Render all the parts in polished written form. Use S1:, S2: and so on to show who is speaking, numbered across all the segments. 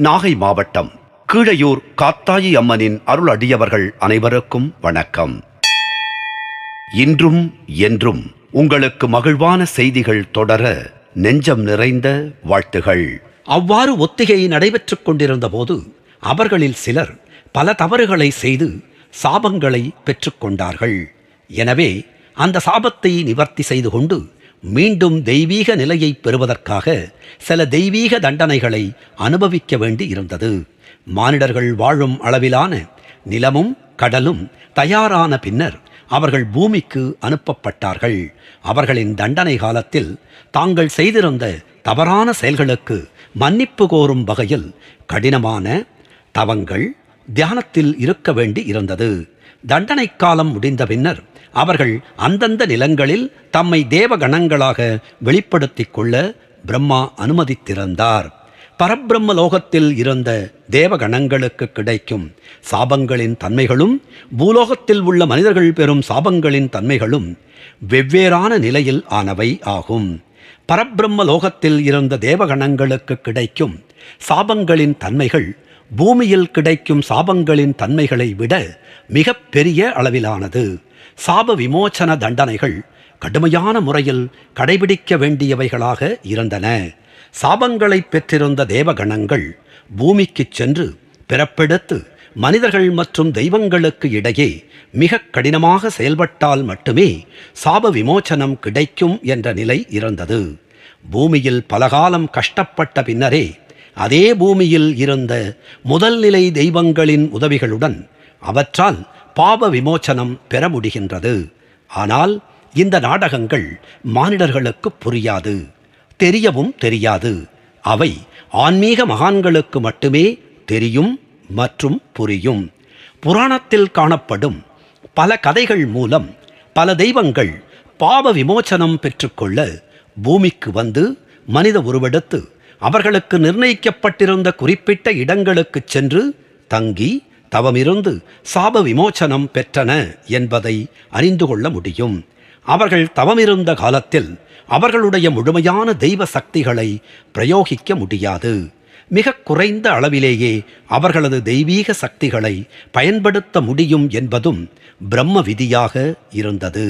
S1: நாகை மாவட்டம் கீழையூர் காத்தாயி அம்மனின் அருள் அடியவர்கள் அனைவருக்கும் வணக்கம். இன்றும் என்றும் உங்களுக்கு மகிழ்வான செய்திகள் தொடர நெஞ்சம் நிறைந்த வாழ்த்துகள்.
S2: அவ்வாறு ஒத்திகை நடைபெற்றுக் கொண்டிருந்த போது அவர்களில் சிலர் பல தவறுகளை செய்து சாபங்களை பெற்றுக்கொண்டார்கள். எனவே அந்த சாபத்தை நிவர்த்தி செய்து கொண்டு மீண்டும் தெய்வீக நிலையை பெறுவதற்காக சில தெய்வீக தண்டனைகளை அனுபவிக்க வேண்டி இருந்தது. மானிடர்கள் வாழும் அளவிலான நிலமும் கடலும் தயாரான பின்னர் அவர்கள் பூமிக்கு அனுப்பப்பட்டார்கள். அவர்களின் தண்டனை காலத்தில் தாங்கள் செய்திருந்த தவறான செயல்களுக்கு மன்னிப்பு கோரும் வகையில் கடினமான தவங்கள் தியானத்தில் இருக்க வேண்டி இருந்தது. தண்டனை காலம் முடிந்த பின்னர் அவர்கள் அந்தந்த நிலங்களில் தம்மை தேவகணங்களாக வெளிப்படுத்திக் கொள்ள பிரம்மா அனுமதித்திருந்தார். பரபிரம்ம லோகத்தில் இருந்த தேவகணங்களுக்கு கிடைக்கும் சாபங்களின் தன்மைகளும் பூலோகத்தில் உள்ள மனிதர்கள் பெறும் சாபங்களின் தன்மைகளும் வெவ்வேறான நிலையில் ஆனவை ஆகும். பரபிரம்ம லோகத்தில் இருந்த தேவகணங்களுக்கு கிடைக்கும் சாபங்களின் தன்மைகள் பூமியில் கிடைக்கும் சாபங்களின் தன்மைகளை விட மிக பெரிய அளவிலானது. சாப விமோச்சன தண்டனைகள் கடுமையான முறையில் கடைபிடிக்க வேண்டியவைகளாக இருந்தன. சாபங்களை பெற்றிருந்த தேவகணங்கள் பூமிக்கு சென்று பிறப்பெடுத்து மனிதர்கள் மற்றும் தெய்வங்களுக்கு இடையே மிக கடினமாக செயல்பட்டால் மட்டுமே சாப விமோச்சனம் கிடைக்கும் என்ற நிலை இருந்தது. பூமியில் பலகாலம் கஷ்டப்பட்ட பின்னரே அதே பூமியில் இருந்த முதல்நிலை தெய்வங்களின் உதவிகளுடன் அவற்றால் பாப விமோச்சனம் பெற முடிகின்றது. ஆனால் இந்த நாடகங்கள் மானிடர்களுக்கு புரியாது, தெரியவும் தெரியாது. அவை ஆன்மீக மகான்களுக்கு மட்டுமே தெரியும் மற்றும் புரியும். புராணத்தில் காணப்படும் பல கதைகள் மூலம் பல தெய்வங்கள் பாப விமோச்சனம் பெற்றுக்கொள்ள பூமிக்கு வந்து மனித உருவெடுத்து அவர்களுக்கு நிர்ணயிக்கப்பட்டிருந்த குறிப்பிட்ட இடங்களுக்கு சென்று தங்கி தவமிருந்து சாப விமோச்சனம் பெற்றன என்பதை அறிந்து கொள்ள முடியும். அவர்கள் தவமிருந்த காலத்தில் அவர்களுடைய முழுமையான தெய்வ சக்திகளை பிரயோகிக்க முடியாது. மிக குறைந்த அளவிலேயே அவர்களது தெய்வீக சக்திகளை பயன்படுத்த முடியும் என்பதும் பிரம்ம விதியாக இருந்தது.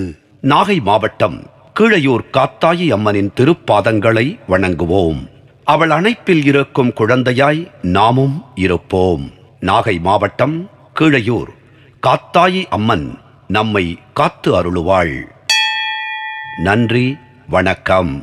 S1: நாகை மாவட்டம் கீழையூர் காத்தாயி அம்மனின் திருப்பாதங்களை வணங்குவோம். அவள் அணைப்பில் இருக்கும் குழந்தையாய் நாமும் இருப்போம். நாகை மாவட்டம் கீழையூர் காத்தாயி அம்மன் நம்மை காத்து அருளுவாள். நன்றி, வணக்கம்.